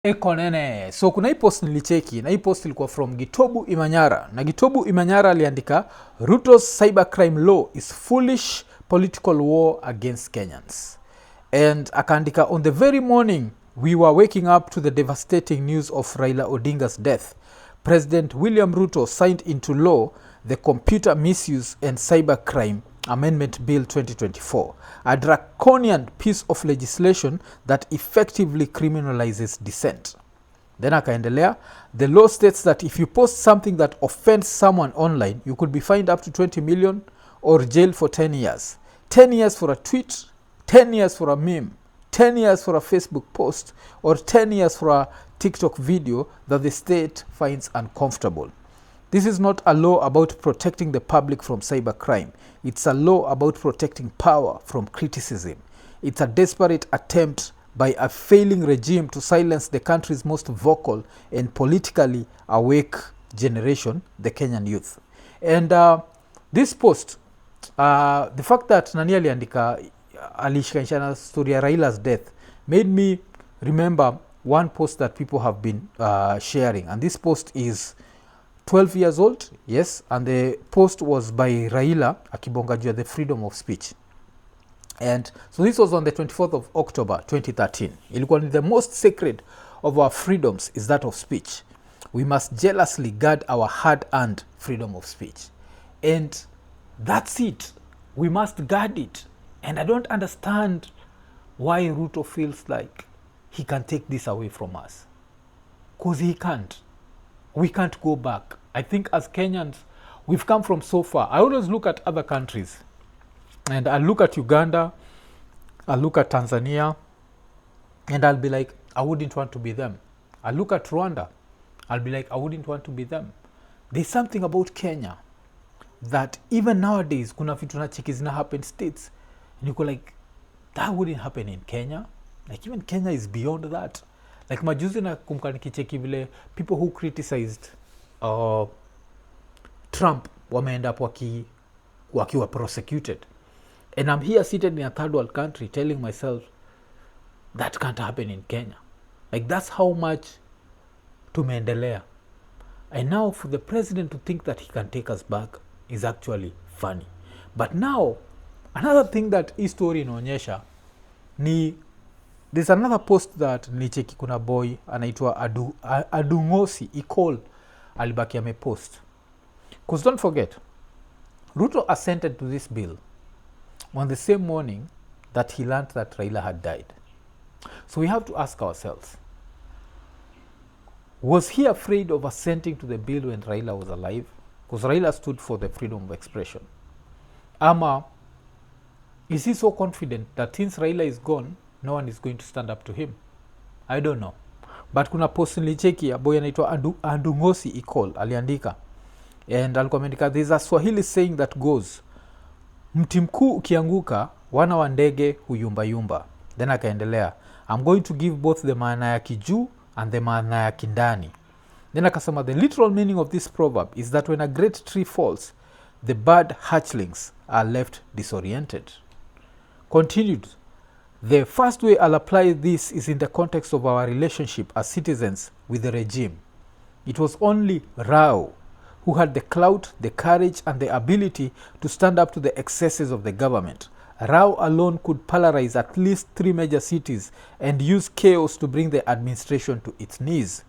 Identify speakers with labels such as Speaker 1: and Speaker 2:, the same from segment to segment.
Speaker 1: Iko Nini. So kuna hii post nilicheki na hii post ilikuwa from Gitobu Imanyara. Na Gitobu Imanyara aliandika Ruto's cybercrime law is foolish political war against Kenyans. And akaandika on the very morning we were waking up to the devastating news of Raila Odinga's death. President William Ruto signed into law the Computer Misuse and Cybercrime Amendment Bill 2024, a draconian piece of legislation that effectively criminalizes dissent. Then akaendelea, the law states that if you post something that offends someone online, you could be fined up to 20 million or jailed for 10 years. 10 years for a tweet, 10 years for a meme, 10 years for a Facebook post, or 10 years for a TikTok video that the state finds uncomfortable. This is not a law about protecting the public from cybercrime. It's a law about protecting power from criticism. It's a desperate attempt by a failing regime to silence the country's most vocal and politically awake generation, the Kenyan youth. And this post, the fact that nani aliandika alishikanisha na story ya Raila's death made me remember one post that people have been sharing. And this post is 12 years old, yes, and the post was by Raila akibonga juu ya the freedom of speech. And so this was on the 24th of October 2013. Ilikuwa ni the most sacred of our freedoms is that of speech. We must jealously guard our hard-earned freedom of speech. And that's it. We must guard it. And I don't understand why Ruto feels like he can take this away from us. Because he can't. We can't go back. I think as Kenyans, we've come from so far. I always look at other countries. And I'll look at Uganda, I'll look at Tanzania, and I'll be like, I wouldn't want to be them. I'll look at Rwanda, I'll be like, I wouldn't want to be them. There's something about Kenya that even nowadays, kuna vitu na chiki zina happen states. And you go like, that wouldn't happen in Kenya. Like even Kenya is beyond that. Like majuzi na kumbuka nikicheki vile people who criticized Trump wameenda up wakiwa prosecuted. And I'm here seated in a third world country telling myself that can't happen in Kenya. Like that's how much tumeendelea. And now for the president to think that he can take us back is actually funny. But now, another thing that hii story inaonyesha ni there's another post that nilicheki kuna boy anaitwa Adungosi Iko alibaki amepost. Because don't forget, Ruto assented to this bill on the same morning that he learned that Raila had died. So we have to ask ourselves, was he afraid of assenting to the bill when Raila was alive? Because Raila stood for the freedom of expression. Ama, is he so confident that since Raila is gone, no one is going to stand up to him? I don't know. But kuna post nilicheki ya boy anaitwa Adungosi Iko aliandika. And alikuwa ameandika, there's a Swahili saying that goes, mti mkuu ukianguka, wana wa ndege huyumbayumba. Then akaendelea, I'm going to give both the maana ya kijuu and the maana ya kindani. Then akasema, the literal meaning of this proverb is that when a great tree falls, the bird hatchlings are left disoriented. Continued, the first way I'll apply this is in the context of our relationship as citizens with the regime. It was only Rao who had the clout, the courage, and the ability to stand up to the excesses of the government. Rao alone could polarize at least 3 major cities and use chaos to bring the administration to its knees.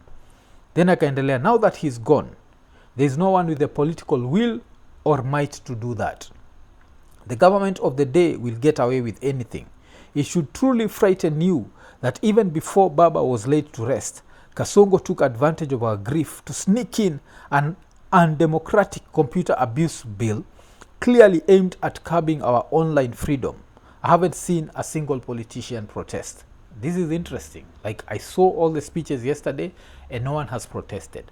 Speaker 1: Then akaendelea, now that he's gone, there is no one with the political will or might to do that. The government of the day will get away with anything. It should truly frighten you that even before Baba was laid to rest, Kasongo took advantage of our grief to sneak in an undemocratic computer abuse bill clearly aimed at curbing our online freedom. I haven't seen a single politician protest. This is interesting. Like I saw all the speeches yesterday and no one has protested.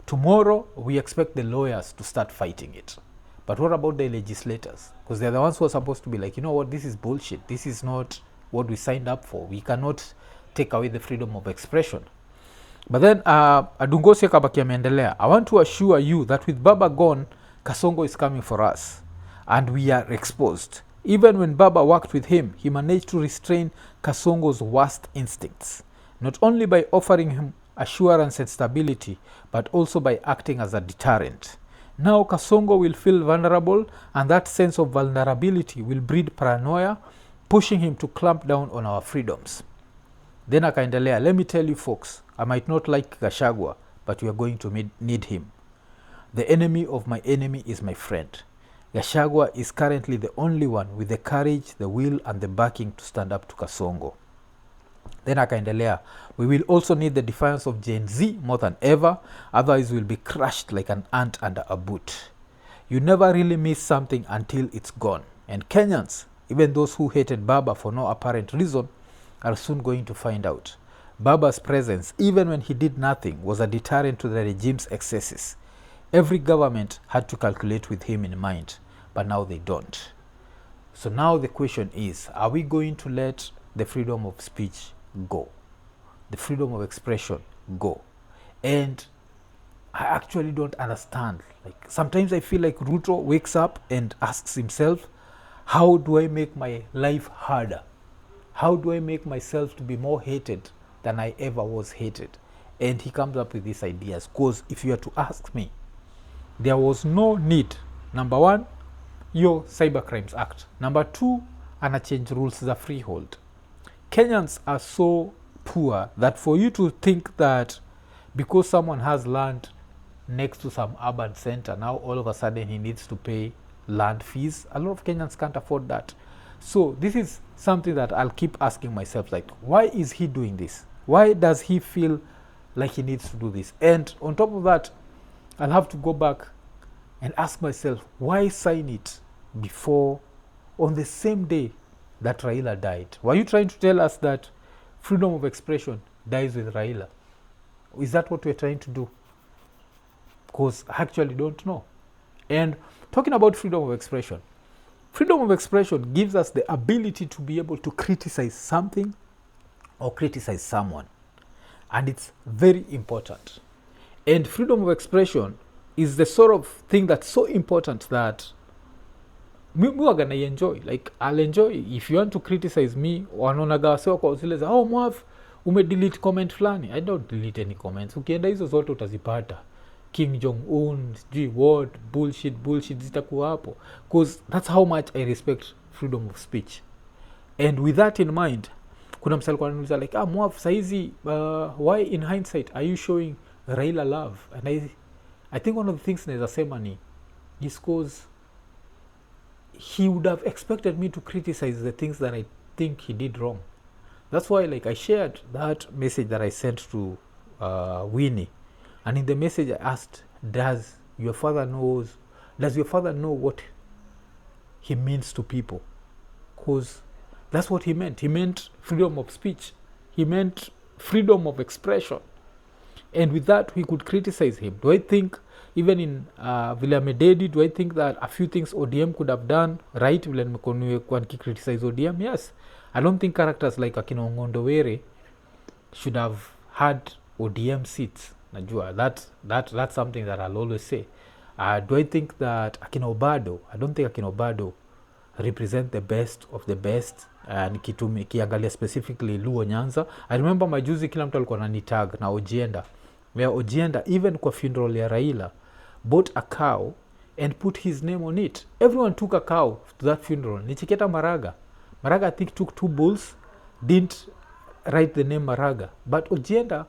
Speaker 1: Tomorrow we expect the lawyers to start fighting it. But what about the legislators? Because they're the ones who are supposed to be like, you know what, this is bullshit. This is not what we signed up for. We cannot take away the freedom of expression. But then Adungosi akabaki ameendelea, I want to assure you that with Baba gone, Kasongo is coming for us. And we are exposed. Even when Baba worked with him, he managed to restrain Kasongo's worst instincts. not only by offering him assurance and stability, but also by acting as a deterrent. Now Kasongo will feel vulnerable, and that sense of vulnerability will breed paranoia, pushing him to clamp down on our freedoms. Then akaendelea, let me tell you folks, I might not like Gachagua, but we are going to need him. The enemy of my enemy is my friend. Gachagua is currently the only one with the courage, the will, and the backing to stand up to Kasongo. Then akaendelea, we will also need the defiance of Gen Z more than ever, otherwise we'll be crushed like an ant under a boot. You never really miss something until it's gone. And Kenyans, even those who hated Baba for no apparent reason, are soon going to find out. Baba's presence, even when he did nothing, was a deterrent to the regime's excesses. Every government had to calculate with him in mind, but now they don't. So now the question is, are we going to let the freedom of speech go? The freedom of expression go? And I actually don't understand. Like, sometimes I feel like Ruto wakes up and asks himself, how do I make my life harder? How do I make myself to be more hated than I ever was hated? And he comes up with these ideas. Because if you are to ask me, there was no need. Number one, your Cybercrimes Act. Number two, change rules za freehold. Kenyans are so poor that for you to think that because someone has land next to some urban center, now all of a sudden he needs to pay land fees, a lot of Kenyans can't afford that. So this is something that I'll keep asking myself, like, why is he doing this? Why does he feel like he needs to do this? And on top of that, I'll have to go back and ask myself, why sign it before, on the same day that Raila died? Were you trying to tell us that freedom of expression dies with Raila? Is that what we're trying to do? Because I actually don't know. And talking about freedom of expression gives us the ability to be able to criticize something or criticize someone. And it's very important. And freedom of expression is the sort of thing that's so important that we are gonna enjoy. Like, I'll enjoy if you want to criticize me, wanaonaga wase kwa zile za mwaf delete comment flani. I don't delete any comments. Ukienda hizo zote utazipata. Kim Jong-un, what, bullshit zitakuwa hapo. Because that's how much I respect freedom of speech. And with that in mind, kuna msali kwa nanuliza like, mwaf, saizi, why in hindsight are you showing Raila love? And I think one of the things naeza sema ni is because he would have expected me to criticize the things that I think he did wrong. That's why, like, I shared that message that I sent to Winnie, and in the message I asked, does your father know what he means to people? Because that's what he meant. He meant freedom of speech. He meant freedom of expression. And with that, we could criticize him. Do I think, even in Vile Mededi, do I think that a few things ODM could have done right? Vile nimekuwa criticize ODM? Yes. I don't think characters like Akina Ongondowere should have had ODM seats. Najua, that's something that I'll always say. Do I think that Akina Obado? I don't think Akina Obado represent the best of the best. Nikiangalia specifically Luo Nyanza. I remember majuzi kila mtu alikuwa ananitag na Ojienda, where Ojienda, even kwa funeral ya Raila, bought a cow and put his name on it. Everyone took a cow to that funeral. Nichiketa Maraga, I think, took 2 bulls, didn't write the name Maraga, but Ojienda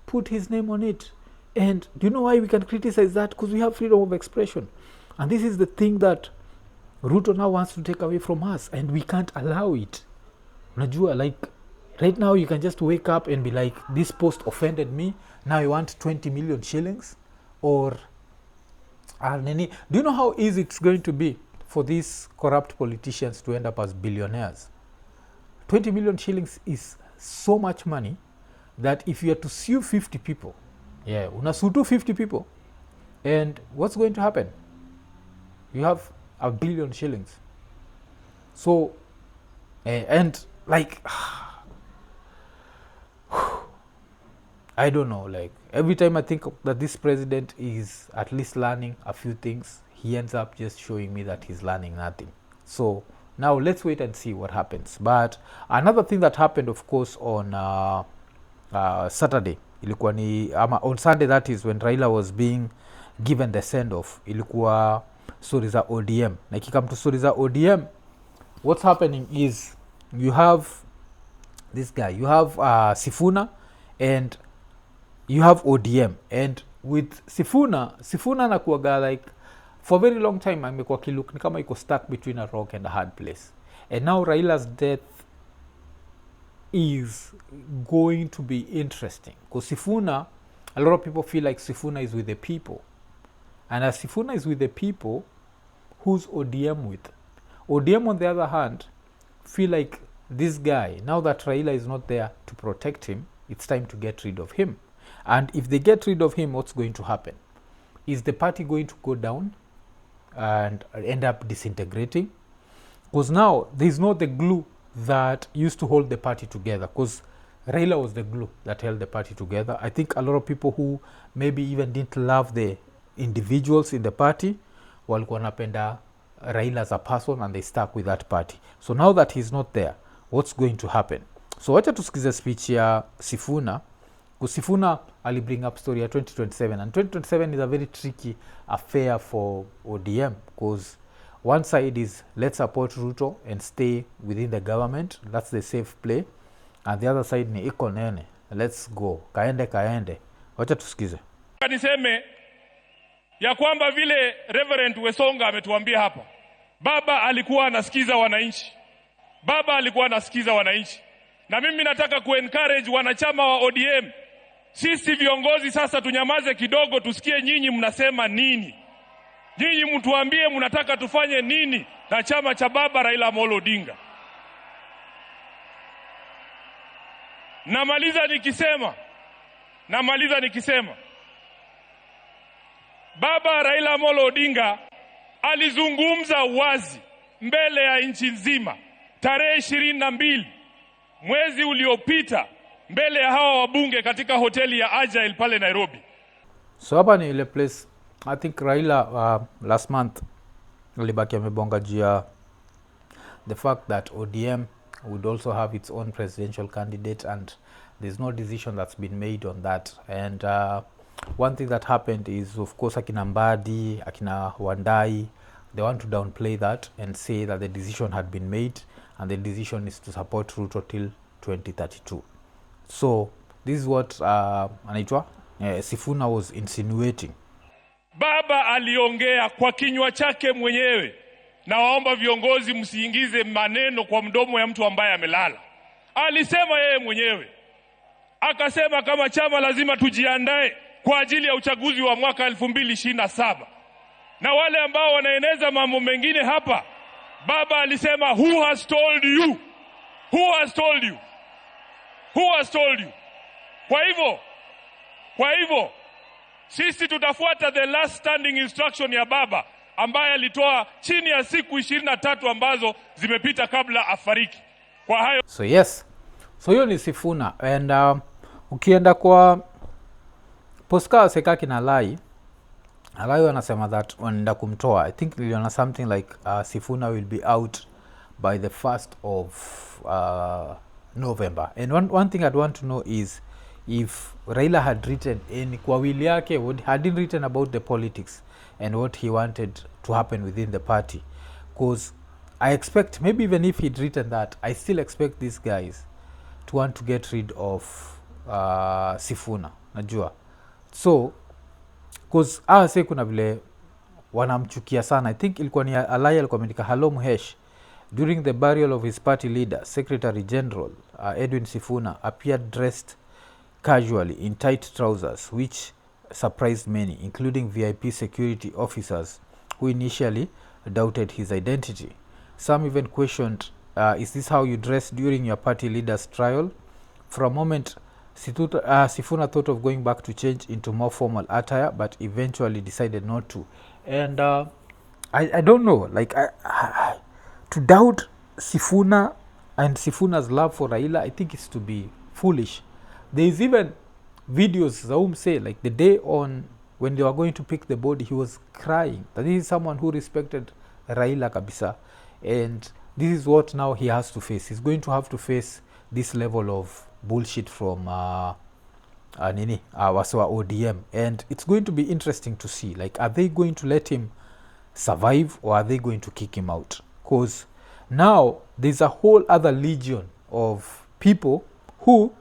Speaker 1: put his name on it. And do you know why we can criticize that? Because we have freedom of expression. And this is the thing that Ruto now wants to take away from us, and we can't allow it. Unajua, like, right now you can just wake up and be like, this post offended me, now you want 20 million shillings? Or do you know how easy it's going to be for these corrupt politicians to end up as billionaires? 20 million shillings is so much money that if you are to sue 50 people, unasue 50 people, and what's going to happen? You have 1 billion shillings. So, and like, I don't know, like, every time I think that this president is at least learning a few things, he ends up just showing me that he's learning nothing. So now let's wait and see what happens. But another thing that happened, of course, on Saturday ilikuwa ni ama on Sunday, that is when Raila was being given the send off, ilikuwa stories za ODM. Na ikikam to stories za ODM, what's happening is you have this guy, you have Sifuna and you have ODM. And with Sifuna nakuaga like for a very long time amekuwa kilook ni kama iko stuck between a rock and a hard place. And now Raila's death is going to be interesting because Sifuna, a lot of people feel like Sifuna is with the people, and as Sifuna is with the people, who's ODM with? ODM on the other hand feel like this guy, now that Raila is not there to protect him, it's time to get rid of him. And if they get rid of him, what's going to happen? Is the party going to go down and end up disintegrating? Because now there's not the glue that used to hold the party together, because Raila was the glue that held the party together. I think a lot of people who maybe even didn't love the individuals in the party walikuwa napenda Raila as a person, and they stuck with that party. So now that he's not there, what's going to happen? So wacha tusikize speech ya Sifuna, because Sifuna ali bring up story ya 2027, and 2027 is a very tricky affair for ODM, because one side is let's support Ruto and stay within the government, that's the safe play, and the other side ni Iko Nini, let's go kaende. Wacha tusikize.
Speaker 2: Niseme ya kwamba vile Reverend Wesonga ametuambia hapa, baba alikuwa anasikiza wananchi, na mimi nataka kuencourage wanachama wa ODM, sisi viongozi sasa tunyamaze kidogo, tusikie nyinyi mnasema nini. Nyinyi mtuambie mnataka tufanye nini na chama cha baba Raila Odinga. Namaliza nikisema baba Raila Odinga alizungumza wazi mbele ya nchi nzima tarehe 22 mwezi uliopita mbele ya hawa wabunge katika hoteli ya Agile pale Nairobi.
Speaker 1: So hapa ni ile place I think Raila last month alibaki amebonga jia the fact that ODM would also have its own presidential candidate, and there's no decision that's been made on that. And one thing that happened is, of course, akina Mbadi, akina Wandai, they want to downplay that and say that the decision had been made, and the decision is to support Ruto till 2032. So this is what anaitwa Sifuna was insinuating.
Speaker 2: Baba aliongea kwa kinywa chake mwenyewe, na waomba viongozi msiingize maneno kwa mdomo ya mtu ambaye amelala. Alisema yeye mwenyewe, akasema kama chama lazima tujiandae kwa ajili ya uchaguzi wa mwaka 2027. Na wale ambao wanaeneza mambo mengine hapa, baba alisema who has told you? Who has told you? Who has told you? Kwa hivyo sisi tutafuata the last standing instruction ya baba ambaye alitoa chini ya siku 23 ambazo zimepita kabla afariki. Kwa hayo
Speaker 1: so yes, so hiyo ni Sifuna. And ukienda kwa Postka Sekaki na Alai wanasema that wanaenda kumtoa. I think niliona something like Sifuna will be out by the 1st of November. And one thing I'd want to know is if Raila had written in kwa wili yake, hadn't written about the politics and what he wanted to happen within the party. Because I expect, maybe even if he'd written that, I still expect these guys to want to get rid of Sifuna, najua. So because say kuna vile wanamchukia sana. I think ilikuwa ni Alaya alikuwa ameandika hello Muhesh, during the burial of his party leader, Secretary General Edwin Sifuna appeared dressed casually in tight trousers, which surprised many, including VIP security officers who initially doubted his identity. Some even questioned, is this how you dress during your party leader's trial? For a moment, Sifuna thought of going back to change into more formal attire, but eventually decided not to. And I don't know, like to doubt Sifuna and Sifuna's love for Raila, I think is to be foolish. There is even videos Zaum say, like the day on when they were going to pick the body, he was crying. That this is someone who respected Raila kabisa, and this is what now he has to face. He's going to have to face this level of bullshit from wasi wa ODM, and it's going to be interesting to see, like, are they going to let him survive or are they going to kick him out? Because now there's a whole other legion of people who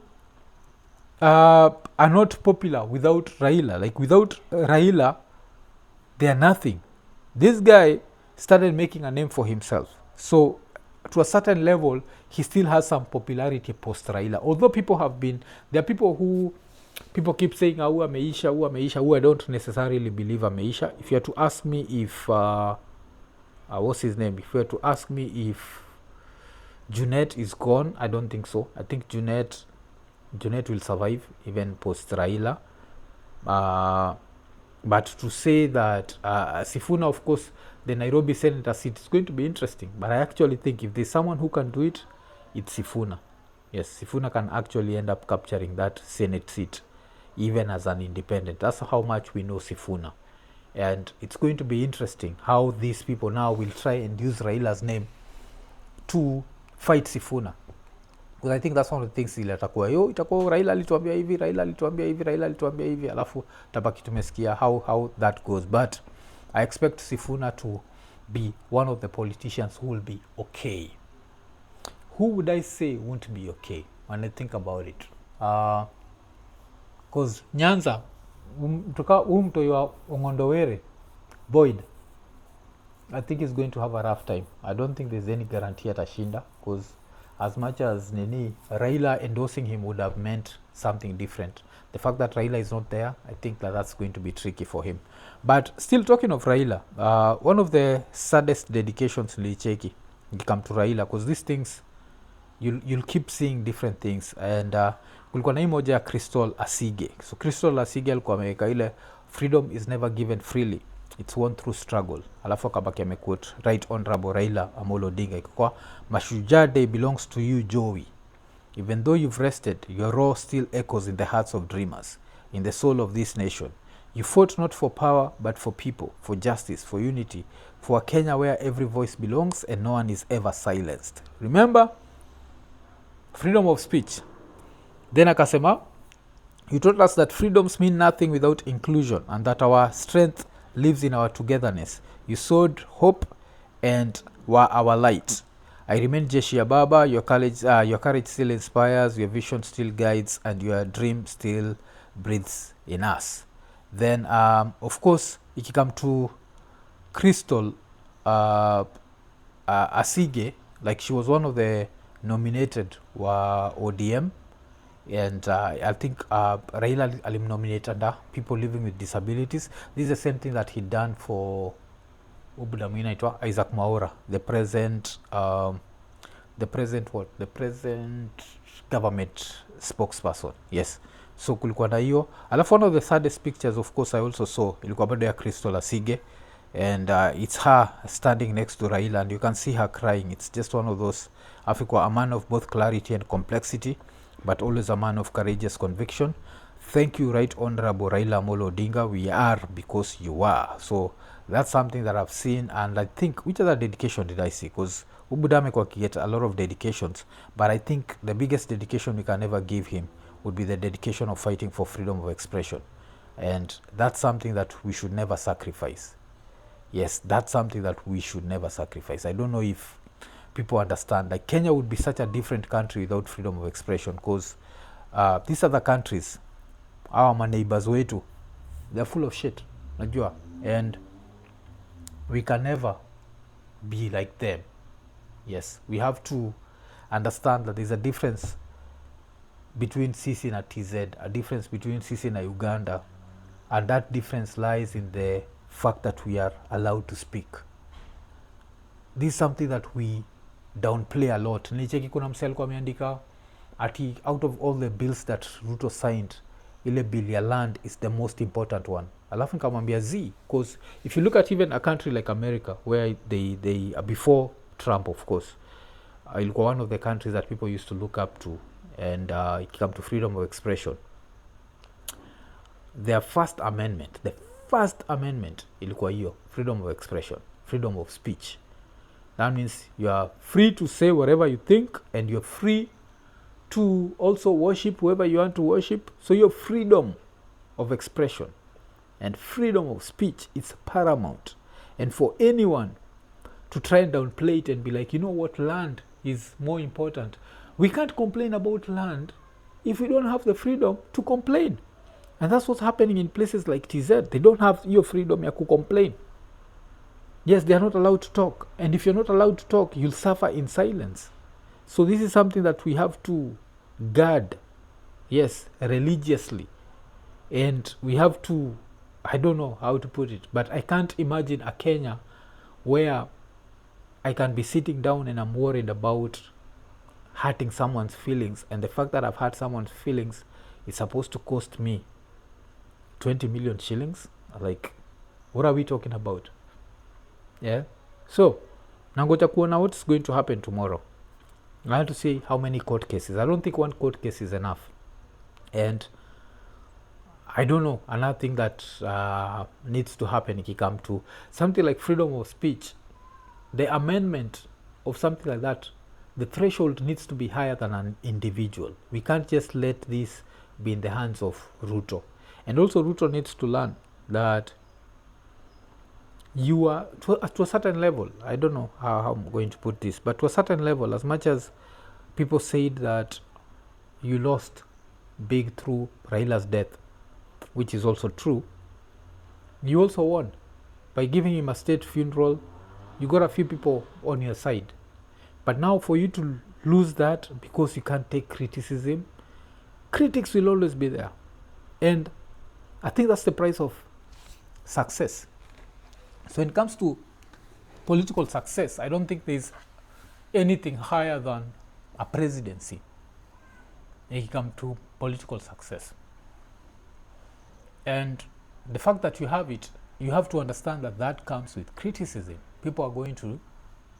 Speaker 1: are not popular without Raila. Like, without Raila, they are nothing. This guy started making a name for himself, so to a certain level he still has some popularity post Raila, although there are people who people keep saying who ameisha, who I don't necessarily believe ameisha. If you are to ask me if what's his name, if you were to ask me if Junet is gone, I don't think so. I think Junet will survive even post Raila. But to say that Sifuna, of course, the Nairobi Senator seat is going to be interesting. But I actually think if there's someone who can do it, it's Sifuna. Yes, Sifuna can actually end up capturing that Senate seat, even as an independent. That's how much we know Sifuna. And it's going to be interesting how these people now will try and use Raila's name to fight Sifuna. Because I think that's one of the things itakuwa itakuwa Raila alituambia hivi, alafu tabaki tumesikia how that goes. But I expect Sifuna to be one of the politicians who will be okay. Who would I say won't be okay when I think about it? Because Nyanza, mtoi wa Ongondowere, Boyd, I think he's going to have a rough time. I don't think there's any guarantee atashinda, because as much as Raila endorsing him would have meant something different. The fact that Raila is not there, I think that's going to be tricky for him. But still, talking of Raila, one of the saddest dedications nilicheki come to Raila, because these things you'll keep seeing different things. And kulikuwa na hii moja ya Crystal Asige. So Crystal Asige alikuwa ameweka ile freedom is never given freely, it's won through struggle. Alafu akabaki amequote Right Honorable Raila Amolo Odinga, ikikuwa Mashujaa Day belongs to you, Joey. Even though you've rested, your roar still echoes in the hearts of dreamers, in the soul of this nation. You fought not for power, but for people, for justice, for unity, for a Kenya where every voice belongs and no one is ever silenced. Remember, freedom of speech. Then akasema, you taught us that freedoms mean nothing without inclusion, and that our strength lives in our togetherness. You sowed hope and were our light. I remain Jeshi Ababa. Your courage still inspires, your vision still guides, and your dream still breathes in us. Then, of course, ikikam to Crystal Asige, like, she was one of the nominated wa ODM, and I think Raila nominated people living with disabilities. This is the same thing that he done for Isaac Mwaura, the present government spokesperson. Yes, so kulikuwa na hiyo. Alafu one of the saddest pictures, of course, I also saw ilikuwa bado ya Crystal Asige, and it's her standing next to Raila, and you can see her crying. It's just one of those, Africa, a man of both clarity and complexity, but always a man of courageous conviction. Thank you, Right Honorable Raila Amolo Odinga. We are because you are. So that's something that I've seen, and I think, which other dedication did I see? Because Ubudame kwa get a lot of dedications, but I think the biggest dedication we can ever give him would be the dedication of fighting for freedom of expression. And that's something that we should never sacrifice. Yes, that's something that we should never sacrifice. I don't know if people understand. Like, Kenya would be such a different country without freedom of expression, because these other countries, our neighbors wetu, they're full of shit, najua, and we can never be like them. Yes, we have to understand that there's a difference between sisi na TZ, a difference between sisi na Uganda, and that difference lies in the fact that we are allowed to speak. This is something that we downplay a lot. Nilicheki kuna msee alikuwa ameandika ati out of all the bills that Ruto signed, ile bill ya land is the most important one. Alafu nikamwambia because if you look at even a country like America, where they before Trump, of course, ilikuwa one of the countries that people used to look up to, and it came to freedom of expression. The first amendment ilikuwa hiyo, freedom of expression, freedom of speech. That means you are free to say whatever you think, and you're free to also worship whoever you want to worship. So your freedom of expression and freedom of speech is paramount. And for anyone to try and downplay it and be like, you know what, land is more important. We can't complain about land if we don't have the freedom to complain. And that's what's happening in places like TZ. They don't have your freedom ya complain. Yes, they are not allowed to talk. And if you're not allowed to talk, you'll suffer in silence. So this is something that we have to guard, yes, religiously. And we have to, I don't know how to put it, but I can't imagine a Kenya where I can be sitting down and I'm worried about hurting someone's feelings. And the fact that I've hurt someone's feelings is supposed to cost me 20 million shillings. Like, what are we talking about? Yeah. So, nangoja kuona what's going to happen tomorrow. I have to see how many court cases. I don't think one court case is enough. And I don't know, another thing that needs to happen if you come to something like freedom of speech, the amendment of something like that, the threshold needs to be higher than an individual. We can't just let this be in the hands of Ruto. And also Ruto needs to learn that you are, to a certain level, I don't know how I'm going to put this, but to a certain level, as much as people said that you lost big through Raila's death, which is also true, you also won. By giving him a state funeral, you got a few people on your side. But now for you to lose that because you can't take criticism, critics will always be there. And I think that's the price of success. So when it comes to political success, I don't think there's anything higher than a presidency when it comes to political success. And the fact that you have it, you have to understand that that comes with criticism. People are going to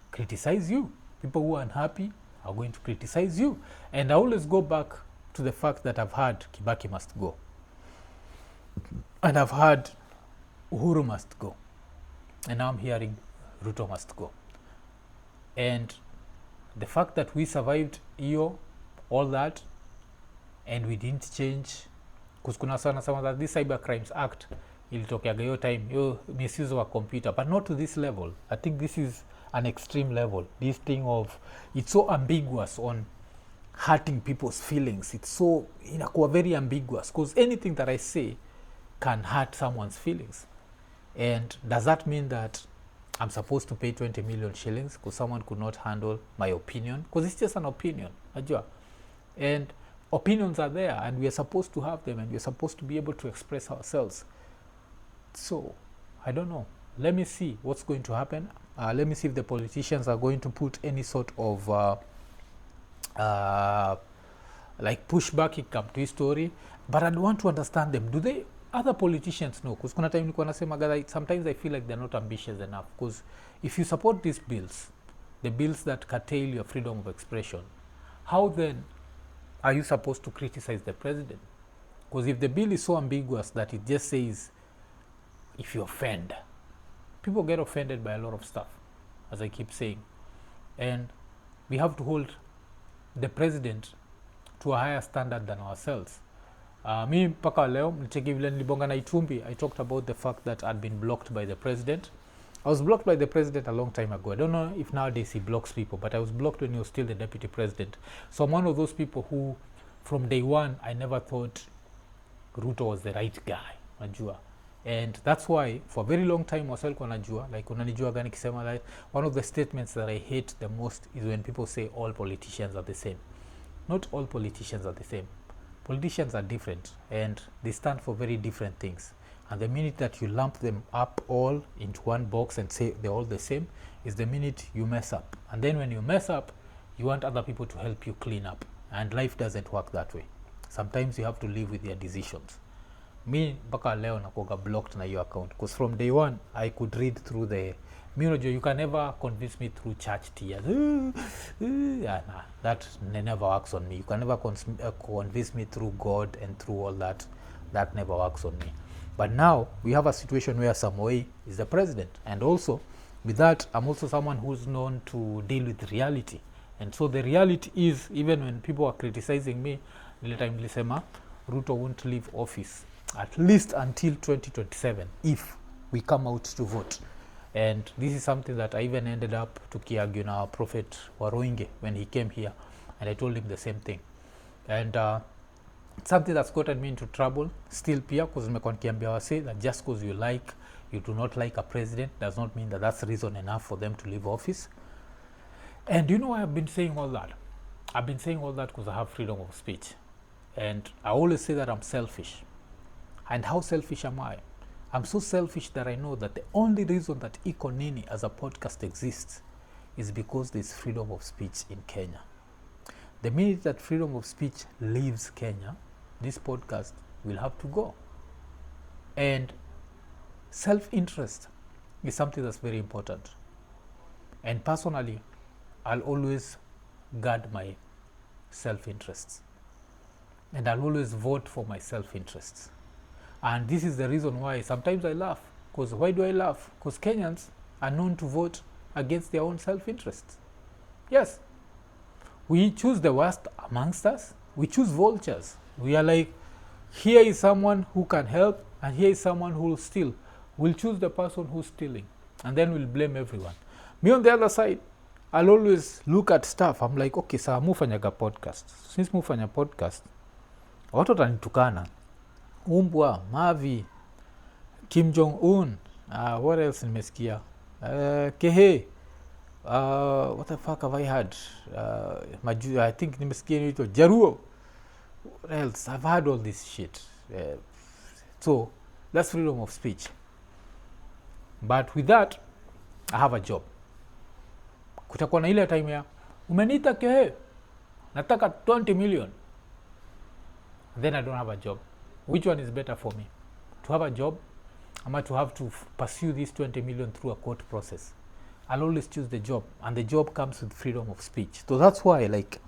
Speaker 1: criticize you. People who are unhappy are going to criticize you. And I always go back to the fact that I've heard Kibaki must go. And I've heard Uhuru must go. And now I'm hearing Ruto must go. And the fact that we survived all that, and we didn't change, because kuna sana that this Cyber Crimes Act ilitokeaga hiyo time, hiyo misuse wa computer, but not to this level. I think this is an extreme level. This thing of, it's so ambiguous on hurting people's feelings. It's so, inakuwa very ambiguous, because anything that I say can hurt someone's feelings. And does that mean that I'm supposed to pay 20 million shillings because someone could not handle my opinion? Because it's just an opinion, ajua. And opinions are there, and we are supposed to have them, and we're supposed to be able to express ourselves. So, I don't know. Let me see what's going to happen. Let me see if the politicians are going to put any sort of like pushback in come to his story. But I want to understand them. Do they, other politicians know? Because kuna time nilikuwa nasema sometimes I feel like they're not ambitious enough. Because if you support these bills, the bills that curtail your freedom of expression, how then are you supposed to criticize the president? Because if the bill is so ambiguous that it just says, if you offend, people get offended by a lot of stuff, as I keep saying. And we have to hold the president to a higher standard than ourselves. Me mpaka leo mlicheki vile nilibonga na Itumbi, I talked about the fact that I'd been blocked by the president. I was blocked by the president a long time ago. I don't know if nowadays he blocks people, but I was blocked when he was still the deputy president. So I'm one of those people who, from day one, I never thought Ruto was the right guy, najua. And that's why for a very long time wasalikuwa najua, like unanijua gani kisema that one of the statements that I hate the most is when people say all politicians are the same. Not all politicians are the same. Politicians are different, and they stand for very different things. And the minute that you lump them up all into one box and say they're all the same is the minute you mess up. And then when you mess up, you want other people to help you clean up. And life doesn't work that way. Sometimes you have to live with your decisions. Me mpaka leo nakuwa blocked na your account, because from day one I could read through the, you can never convince me through church tears. Yeah, nah, that never works on me. You can never convince me through God and through all that. That never works on me. But now we have a situation where Samoei is the president, and also with that I'm also someone who's known to deal with reality. And so the reality is, even when people are criticizing me, ile time nilisema Ruto won't leave office at least until 2027 if we come out to vote. And this is something that I even ended up tukiargue na our prophet Waroinge when he came here, and I told him the same thing. And something that's gotten me into trouble still pia, because nimekuwa nikiambia wase that just because you do not like a president does not mean that that's reason enough for them to leave office. And you know why I've been saying all that? I've been saying all that because I have freedom of speech. And I always say that I'm selfish. And how selfish am I? I'm so selfish that I know that the only reason that Iko Nini as a podcast exists is because there's freedom of speech in Kenya. The minute that freedom of speech leaves Kenya, this podcast will have to go. And self-interest is something that's very important. And personally, I'll always guard my self-interests. And I'll always vote for my self-interests. And this is the reason why sometimes I laugh. Because why do I laugh? Because Kenyans are known to vote against their own self-interests. Yes. We choose the worst amongst us. We choose vultures. We are like, here is someone who can help, and here is someone who will steal. We'll choose the person who's stealing, and then we'll blame everyone. Me on the other side, I'll always look at stuff. I'm like, okay, sawa mufanyaga podcast. Since mufanya podcast, watu watanitukana. Umbwa, Mavi, Kim Jong-un, what else nimesikia? Kehe, what the fuck have I heard? I think nimesikia nito Jaruo. What else? I've heard all this shit. So that's freedom of speech. But with that, I have a job. Kutakuwa na ile time ya umeniita Kehe, nataka 20 million. Then I don't have a job. Which one is better for me? To have a job, or to have to pursue this 20 million through a court process? I'll always choose the job, and the job comes with freedom of speech. So that's why, like,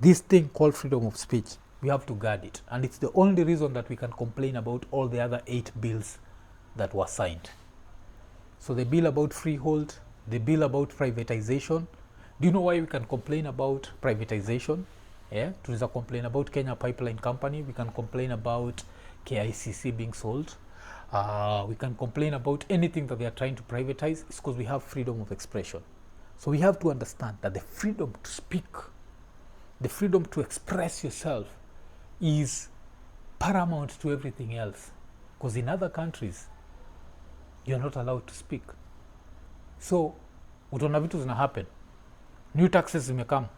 Speaker 1: this thing called freedom of speech, we have to guard it. And it's the only reason that we can complain about all the other 8 bills that were signed. So the bill about freehold, the bill about privatization. Do you know why we can complain about privatization? Yeah, tunaweza complain about Kenya Pipeline Company. We can complain about KICC being sold. We can complain about anything that they are trying to privatize. It's because we have freedom of expression. So we have to understand that the freedom to speak, the freedom to express yourself is paramount to everything else. Because in other countries, you're not allowed to speak. So, utaona vitu zina happen. New taxes zimekam,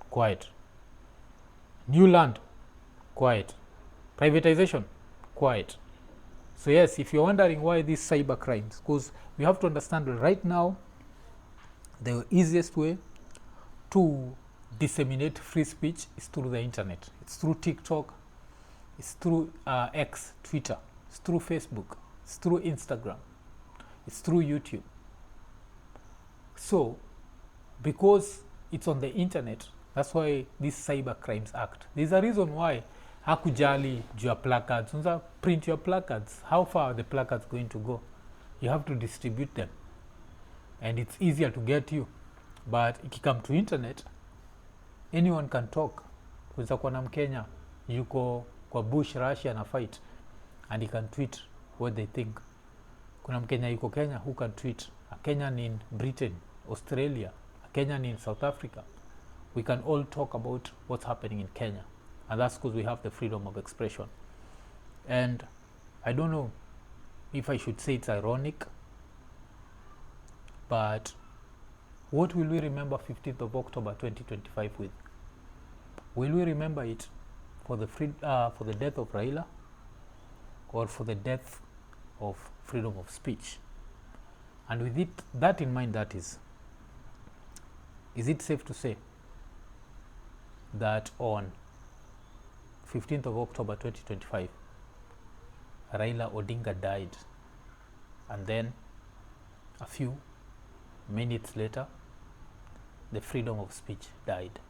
Speaker 1: quiet. New land, quiet. Privatization, quiet. So yes, if you're wondering why these cyber crimes, because we have to understand that right now, the easiest way to disseminate free speech is through the internet. It's through TikTok, it's through X, Twitter, it's through Facebook, it's through Instagram, it's through YouTube. So, because it's on the internet, that's why this Cyber Crimes Act. There's a reason why hakujali juu ya placards. Unza print your placards. How far are the placards going to go? You have to distribute them. And it's easier to get you. But if you come to internet, anyone can talk. Kunza kwa na Mkenya, yuko kwa Bush, Russia na fight. And he can tweet what they think. Kuna Mkenya yuko Kenya who can tweet. A Kenyan in Britain, Australia, a Kenyan in South Africa. We can all talk about what's happening in Kenya. And that's because we have the freedom of expression. And I don't know if I should say it's ironic, but what will we remember 15th of October 2025 with? Will we remember it for the death of Raila, or for the death of freedom of speech? And with that in mind, that is it safe to say that on 15th of October 2025, Raila Odinga died, and then a few minutes later, the freedom of speech died?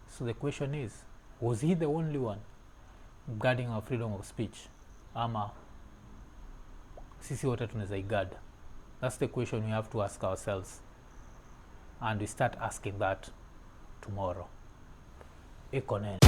Speaker 1: So the question is, was he the only one guarding our freedom of speech? Ama sisi wote tunaweza igada? That's the question we have to ask ourselves. and we start asking that tomorrow. Iko Nini.